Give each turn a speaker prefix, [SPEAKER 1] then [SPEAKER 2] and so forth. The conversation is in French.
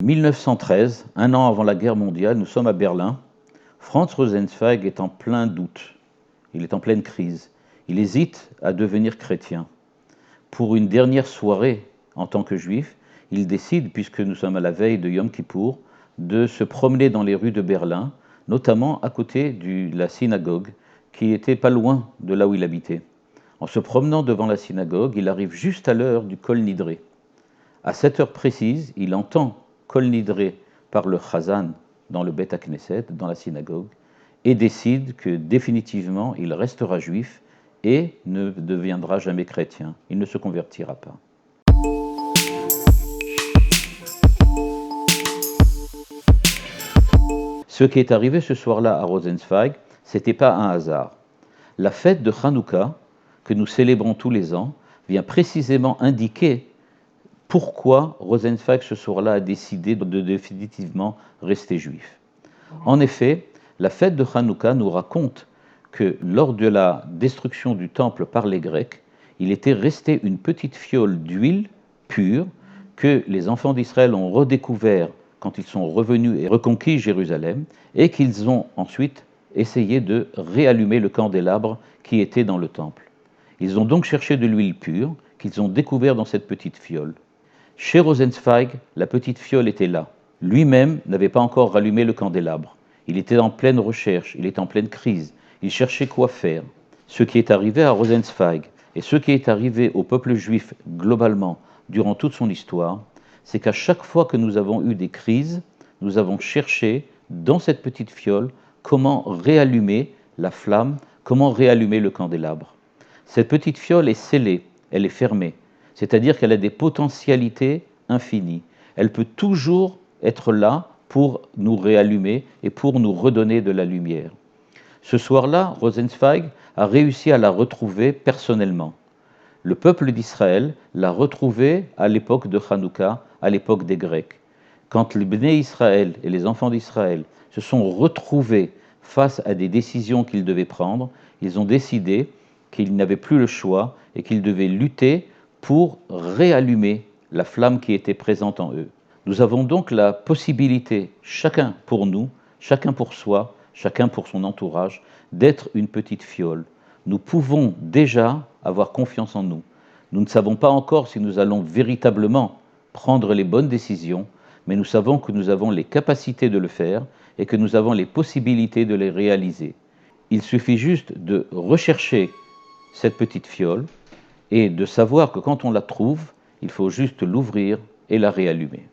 [SPEAKER 1] 1913, un an avant la guerre mondiale, nous sommes à Berlin. Franz Rosenzweig est en plein doute, il est en pleine crise. Il hésite à devenir chrétien. Pour une dernière soirée en tant que juif, il décide, puisque nous sommes à la veille de Yom Kippour, de se promener dans les rues de Berlin, notamment à côté de la synagogue, qui était pas loin de là où il habitait. En se promenant devant la synagogue, il arrive juste à l'heure du Kol Nidré. À cette heure précise, il entend Kol Nidré par le Chazan dans le Beth Knesset, dans la synagogue, et décide que définitivement il restera juif et ne deviendra jamais chrétien. Il ne se convertira pas. Ce qui est arrivé ce soir-là à Rosenzweig, ce n'était pas un hasard. La fête de Hanouka, que nous célébrons tous les ans, vient précisément indiquer pourquoi Rosenzweig ce soir-là a décidé de définitivement rester juif. En effet, la fête de Hanouka nous raconte que lors de la destruction du temple par les Grecs, il était resté une petite fiole d'huile pure que les enfants d'Israël ont redécouvert quand ils sont revenus et reconquis Jérusalem, et qu'ils ont ensuite essayé de réallumer le candélabre qui était dans le temple. Ils ont donc cherché de l'huile pure qu'ils ont découvert dans cette petite fiole. Chez Rosenzweig, la petite fiole était là. Lui-même n'avait pas encore rallumé le candélabre. Il était en pleine recherche, il était en pleine crise. Il cherchait quoi faire. Ce qui est arrivé à Rosenzweig et ce qui est arrivé au peuple juif globalement durant toute son histoire, c'est qu'à chaque fois que nous avons eu des crises, nous avons cherché dans cette petite fiole comment réallumer la flamme, comment réallumer le candélabre. Cette petite fiole est scellée, elle est fermée. C'est-à-dire qu'elle a des potentialités infinies. Elle peut toujours être là pour nous réallumer et pour nous redonner de la lumière. Ce soir-là, Rosenzweig a réussi à la retrouver personnellement. Le peuple d'Israël l'a retrouvée à l'époque de Hanouka, à l'époque des Grecs. Quand les Bnei Israël et les enfants d'Israël se sont retrouvés face à des décisions qu'ils devaient prendre, ils ont décidé qu'ils n'avaient plus le choix et qu'ils devaient lutter pour réallumer la flamme qui était présente en eux. Nous avons donc la possibilité, chacun pour nous, chacun pour soi, chacun pour son entourage, d'être une petite fiole. Nous pouvons déjà avoir confiance en nous. Nous ne savons pas encore si nous allons véritablement prendre les bonnes décisions, mais nous savons que nous avons les capacités de le faire et que nous avons les possibilités de les réaliser. Il suffit juste de rechercher cette petite fiole et de savoir que quand on la trouve, il faut juste l'ouvrir et la réallumer.